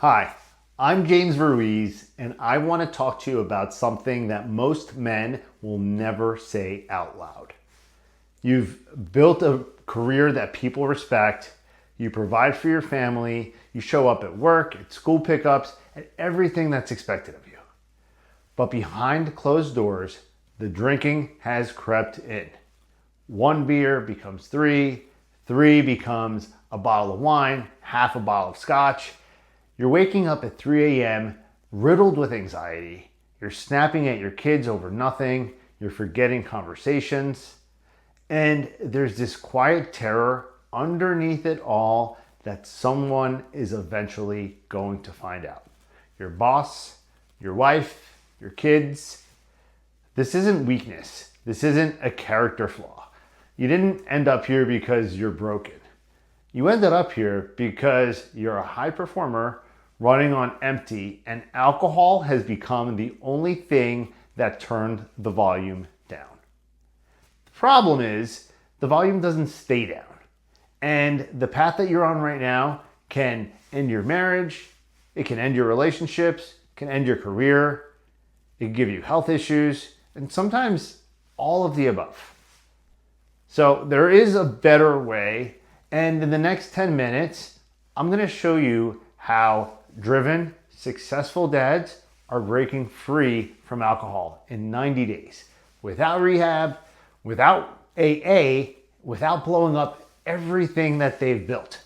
Hi, I'm James Ruiz, and I want to talk to you about something that most men will never say out loud. You've built a career that people respect, you provide for your family, you show up at work, at school pickups, at everything that's expected of you. But behind closed doors, the drinking has crept in. One beer becomes three becomes a bottle of wine, half a bottle of scotch. You're waking up at 3 a.m. riddled with anxiety. You're snapping at your kids over nothing. You're forgetting conversations. And there's this quiet terror underneath it all that someone is eventually going to find out. Your boss, your wife, your kids. This isn't weakness. This isn't a character flaw. You didn't end up here because you're broken. You ended up here because you're a high performer running on empty, and alcohol has become the only thing that turned the volume down. The problem is the volume doesn't stay down. And the path that you're on right now can end your marriage, it can end your relationships, it can end your career, it can give you health issues, and sometimes all of the above. So there is a better way, and in the next 10 minutes, I'm gonna show you how driven, successful dads are breaking free from alcohol in 90 days without rehab, without AA, without blowing up everything that they've built.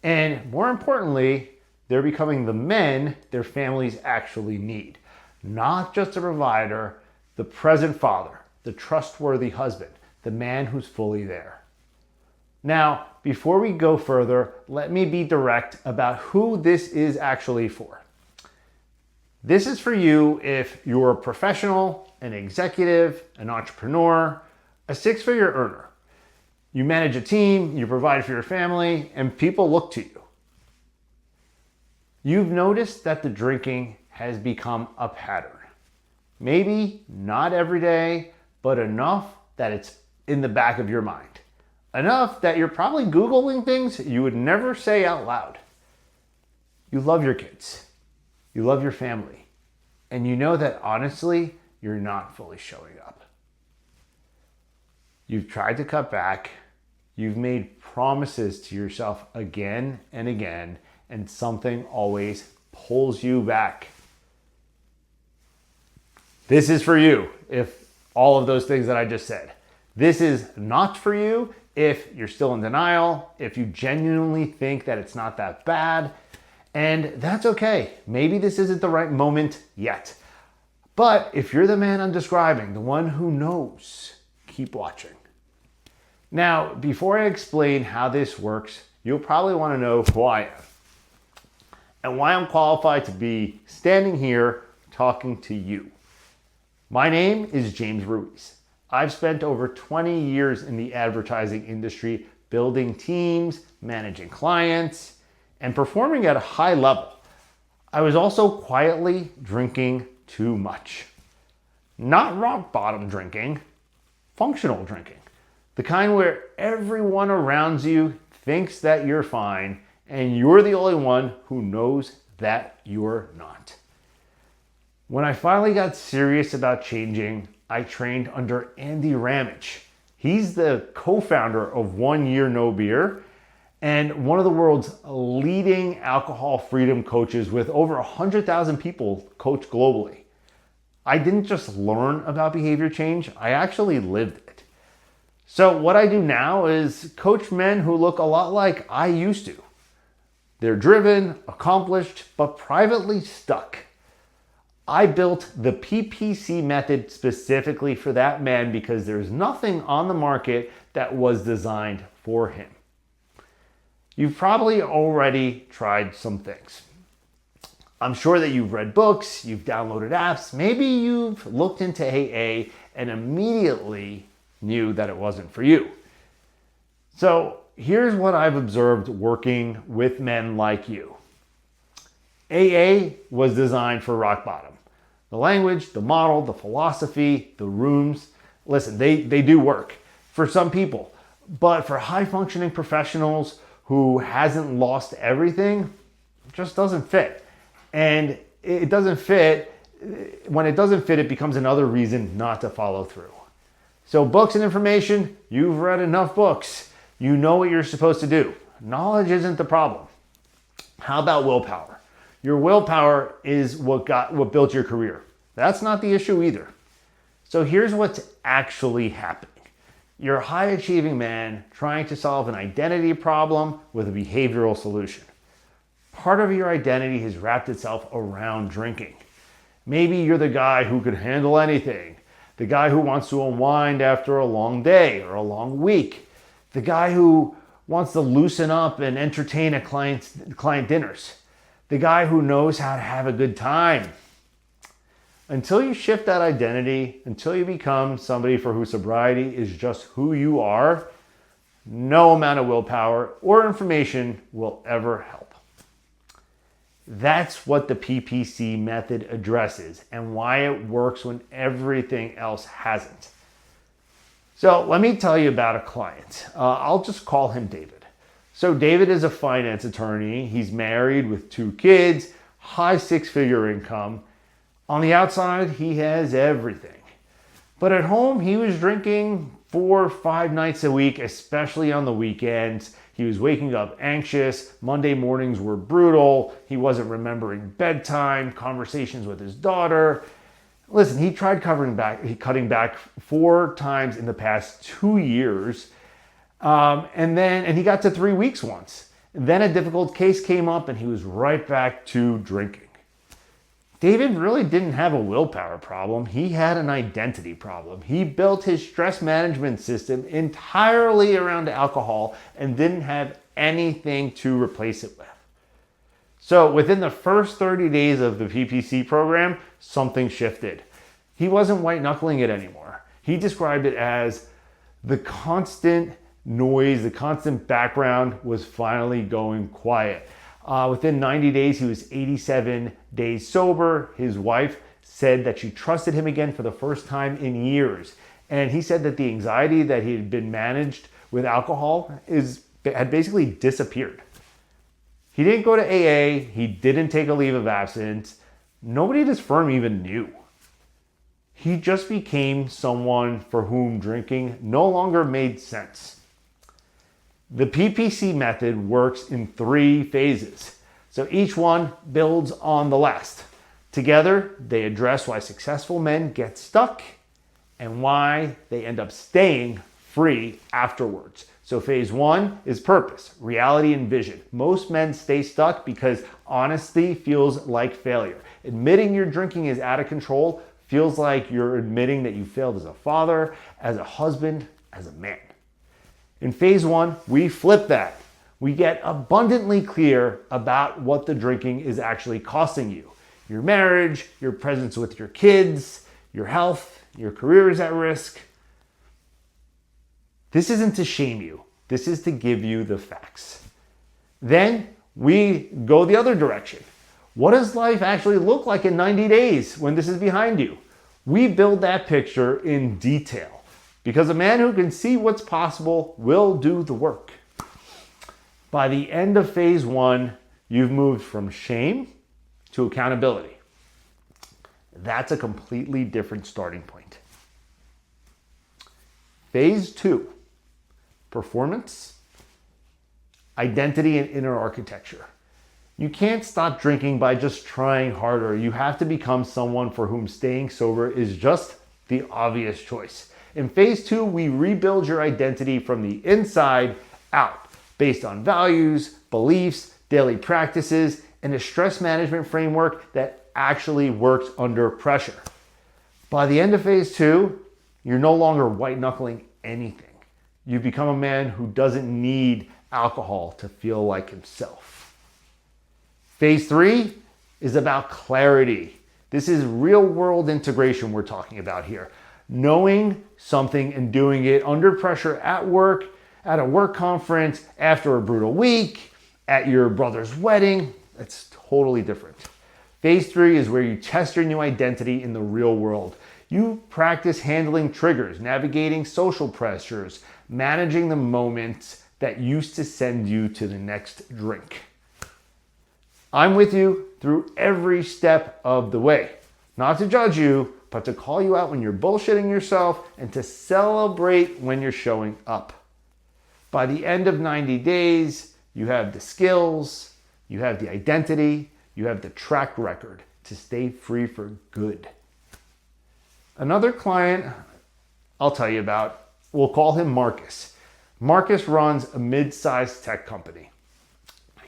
And more importantly, they're becoming the men their families actually need. Not just a provider, the present father, the trustworthy husband, the man who's fully there. Now, before we go further, let me be direct about who this is actually for. This is for you if you're a professional, an executive, an entrepreneur, a six-figure earner. You manage a team, you provide for your family, and people look to you. You've noticed that the drinking has become a pattern. Maybe not every day, but enough that it's in the back of your mind. Enough that you're probably Googling things you would never say out loud. You love your kids. You love your family. And you know that honestly, you're not fully showing up. You've tried to cut back. You've made promises to yourself again and again, and something always pulls you back. This is for you if all of those things that I just said. This is not for you if you're still in denial, if you genuinely think that it's not that bad, and that's okay. Maybe this isn't the right moment yet. But if you're the man I'm describing, the one who knows, keep watching. Now, before I explain how this works, you'll probably want to know who I am and why I'm qualified to be standing here talking to you. My name is James Ruiz. I've spent over 20 years in the advertising industry building teams, managing clients, and performing at a high level. I was also quietly drinking too much. Not rock bottom drinking, functional drinking. The kind where everyone around you thinks that you're fine and you're the only one who knows that you're not. When I finally got serious about changing, I trained under Andy Ramage. He's the co-founder of 1 Year No Beer and one of the world's leading alcohol freedom coaches with over 100,000 people coached globally. I didn't just learn about behavior change, I actually lived it. So what I do now is coach men who look a lot like I used to. They're driven, accomplished, but privately stuck. I built the PPC Method specifically for that man because there's nothing on the market that was designed for him. You've probably already tried some things. I'm sure that you've read books, you've downloaded apps, maybe you've looked into AA and immediately knew that it wasn't for you. So here's what I've observed working with men like you. AA was designed for rock bottom. The language, the model, the philosophy, the rooms, listen, they do work for some people. But for high functioning professionals who hasn't lost everything, it just doesn't fit. and it doesn't fit. When it doesn't fit, it becomes another reason not to follow through. So books and information, you've read enough books. You know what you're supposed to do. Knowledge isn't the problem. How about willpower? Your willpower is what built your career. That's not the issue either. So here's what's actually happening. You're a high achieving man trying to solve an identity problem with a behavioral solution. Part of your identity has wrapped itself around drinking. Maybe you're the guy who could handle anything, the guy who wants to unwind after a long day or a long week, the guy who wants to loosen up and entertain at client dinners, the guy who knows how to have a good time. Until you shift that identity, until you become somebody for whom sobriety is just who you are, no amount of willpower or information will ever help. That's what the PPC method addresses and why it works when everything else hasn't. So let me tell you about a client. I'll just call him David. So David is a finance attorney. He's married with 2 kids, high 6-figure income. On the outside, he has everything. But at home, he was drinking 4 or 5 nights a week, especially on the weekends. He was waking up anxious. Monday mornings were brutal. He wasn't remembering bedtime, conversations with his daughter. Listen, he tried cutting back 4 times in the past 2 years. And he got to 3 weeks once. And then a difficult case came up and he was right back to drinking. David really didn't have a willpower problem. He had an identity problem. He built his stress management system entirely around alcohol and didn't have anything to replace it with. So within the first 30 days of the PPC program, something shifted. He wasn't white knuckling it anymore. He described it as the constant noise, the constant background was finally going quiet. Within 90 days, he was 87 days sober. His wife said that she trusted him again for the first time in years. And he said that the anxiety that he had been managed with alcohol had basically disappeared. He didn't go to AA. He didn't take a leave of absence. Nobody at his firm even knew. He just became someone for whom drinking no longer made sense. The PPC method works in 3 phases, so each one builds on the last. Together, they address why successful men get stuck and why they end up staying free afterwards. So phase 1 is purpose, reality, and vision. Most men stay stuck because honesty feels like failure. Admitting your drinking is out of control feels like you're admitting that you failed as a father, as a husband, as a man. In phase 1, we flip that. We get abundantly clear about what the drinking is actually costing you. Your marriage, your presence with your kids, your health, your career is at risk. This isn't to shame you. This is to give you the facts. Then we go the other direction. What does life actually look like in 90 days when this is behind you? We build that picture in detail. Because a man who can see what's possible will do the work. By the end of phase 1, you've moved from shame to accountability. That's a completely different starting point. Phase 2, performance, identity, and inner architecture. You can't stop drinking by just trying harder. You have to become someone for whom staying sober is just the obvious choice. In phase 2, we rebuild your identity from the inside out, based on values, beliefs, daily practices, and a stress management framework that actually works under pressure. By the end of phase 2, you're no longer white knuckling anything. You become a man who doesn't need alcohol to feel like himself. Phase 3 is about clarity. This is real world integration we're talking about here. Knowing something and doing it under pressure at work, at a work conference, after a brutal week, at your brother's wedding, it's totally different. Phase 3 is where you test your new identity in the real world. You practice handling triggers, navigating social pressures, managing the moments that used to send you to the next drink. I'm with you through every step of the way, not to judge you, but to call you out when you're bullshitting yourself and to celebrate when you're showing up. By the end of 90 days, you have the skills, you have the identity, you have the track record to stay free for good. Another client I'll tell you about, we'll call him Marcus. Marcus runs a mid-sized tech company.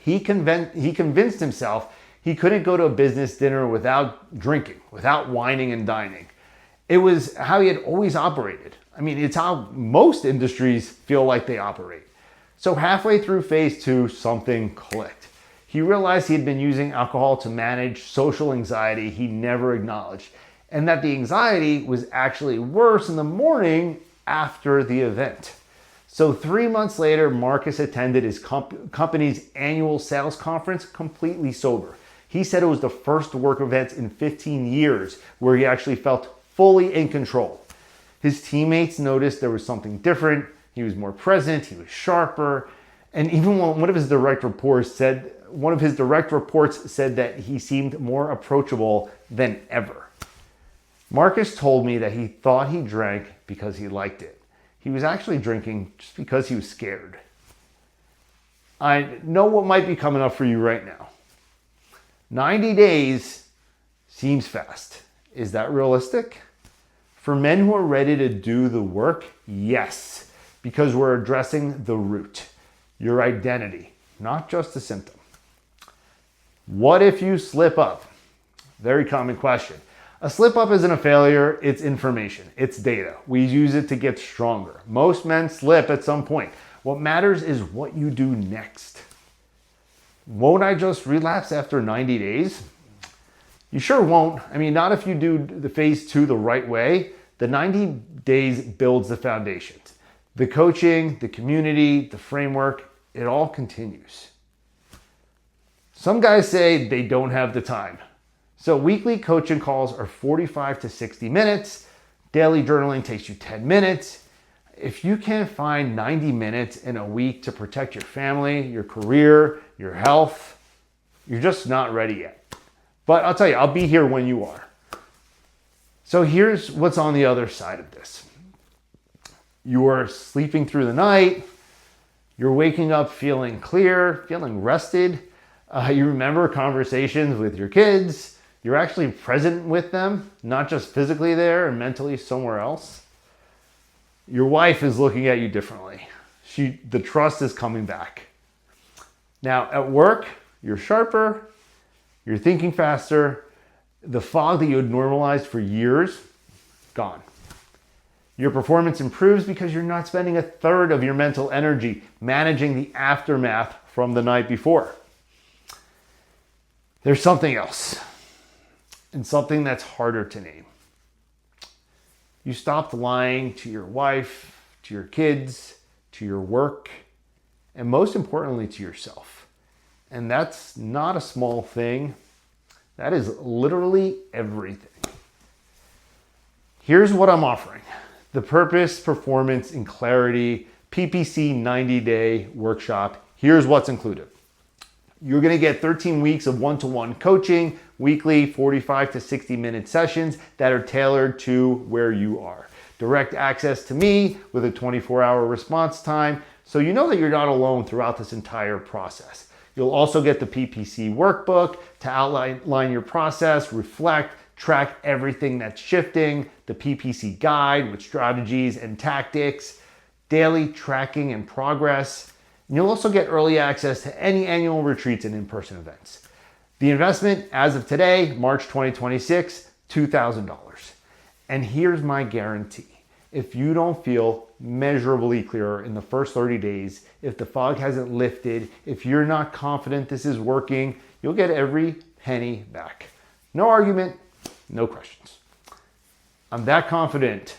He convinced himself he couldn't go to a business dinner without drinking, without wining and dining. It was how he had always operated. I mean, it's how most industries feel like they operate. So halfway through phase 2, something clicked. He realized he had been using alcohol to manage social anxiety he never acknowledged, and that the anxiety was actually worse in the morning after the event. So 3 months later, Marcus attended his company's annual sales conference completely sober. He said it was the first work event in 15 years where he actually felt fully in control. His teammates noticed there was something different. He was more present, he was sharper, and even one of his direct reports said that he seemed more approachable than ever. Marcus told me that he thought he drank because he liked it. He was actually drinking just because he was scared. I know what might be coming up for you right now. 90 days seems fast. Is that realistic? For men who are ready to do the work, yes, because we're addressing the root, your identity, not just a symptom. What if you slip up? Very common question. A slip up isn't a failure, it's information, it's data. We use it to get stronger. Most men slip at some point. What matters is what you do next. Won't I just relapse after 90 days? You sure won't. I mean, not if you do the phase 2 the right way. The 90 days builds the foundations. The coaching, the community, the framework, it all continues. Some guys say they don't have the time. So weekly coaching calls are 45 to 60 minutes. Daily journaling takes you 10 minutes. If you can't find 90 minutes in a week to protect your family, your career, your health, you're just not ready yet. But I'll tell you, I'll be here when you are. So here's what's on the other side of this. You're sleeping through the night. You're waking up feeling clear, feeling rested. You remember conversations with your kids. You're actually present with them, not just physically there and mentally somewhere else. Your wife is looking at you differently. The trust is coming back. Now at work, you're sharper, you're thinking faster. The fog that you had normalized for years, gone. Your performance improves because you're not spending a third of your mental energy managing the aftermath from the night before. There's something else, and something that's harder to name. You stopped lying to your wife, to your kids, to your work, and most importantly to yourself. And that's not a small thing. That is literally everything. Here's what I'm offering. The Purpose, Performance, and Clarity PPC 90-day workshop. Here's what's included. You're going to get 13 weeks of one-to-one coaching, weekly 45 to 60 minute sessions that are tailored to where you are. Direct access to me with a 24-hour response time, so you know that you're not alone throughout this entire process. You'll also get the PPC workbook to outline your process, reflect, track everything that's shifting, the PPC guide with strategies and tactics, daily tracking and progress. And you'll also get early access to any annual retreats and in-person events. The investment as of today, March 2026, $2,000. And here's my guarantee. If you don't feel measurably clearer in the first 30 days, if the fog hasn't lifted, if you're not confident this is working, you'll get every penny back. No argument, no questions. I'm that confident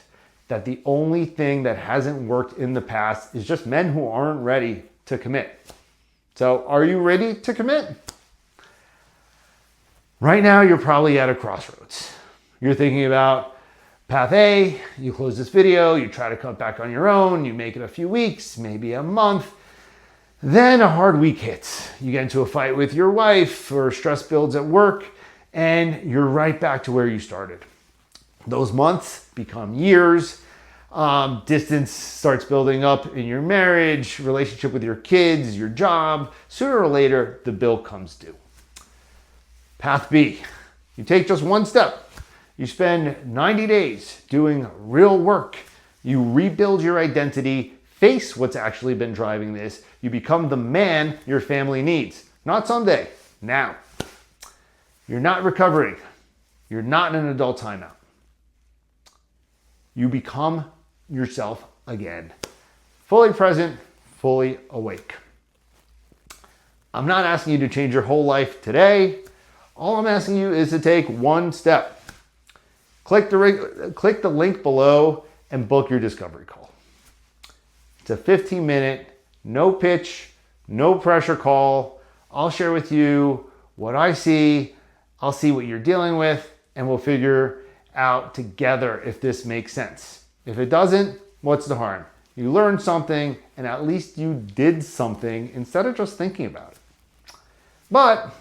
that the only thing that hasn't worked in the past is just men who aren't ready to commit. So are you ready to commit? Right now, you're probably at a crossroads. You're thinking about path A, you close this video, you try to cut back on your own, you make it a few weeks, maybe a month. Then a hard week hits. You get into a fight with your wife or stress builds at work, and you're right back to where you started. Those months become years. Distance starts building up in your marriage, relationship with your kids, your job. Sooner or later, the bill comes due. Path B, you take just one step. You spend 90 days doing real work. You rebuild your identity, face what's actually been driving this. You become the man your family needs. Not someday, now. You're not recovering. You're not in an adult timeout. You become yourself again. Fully present, fully awake. I'm not asking you to change your whole life today. All I'm asking you is to take one step. Click the link below and book your discovery call. It's a 15-minute, no pitch, no pressure call. I'll share with you what I see. I'll see what you're dealing with, and we'll figure out together if this makes sense. If it doesn't, what's the harm? You learned something, and at least you did something instead of just thinking about it. But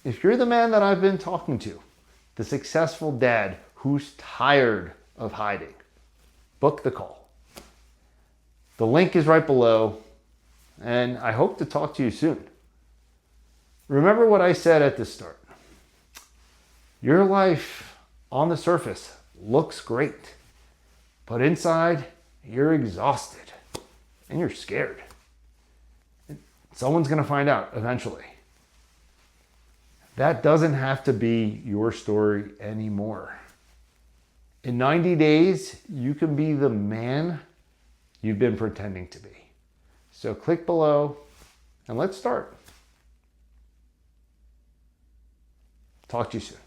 if you're the man that I've been talking to, the successful dad who's tired of hiding, book the call. The link is right below, and I hope to talk to you soon. Remember what I said at the start. Your life on the surface looks great, but inside you're exhausted and you're scared. Someone's going to find out eventually. That doesn't have to be your story anymore. In 90 days, you can be the man you've been pretending to be. So click below and let's start. Talk to you soon.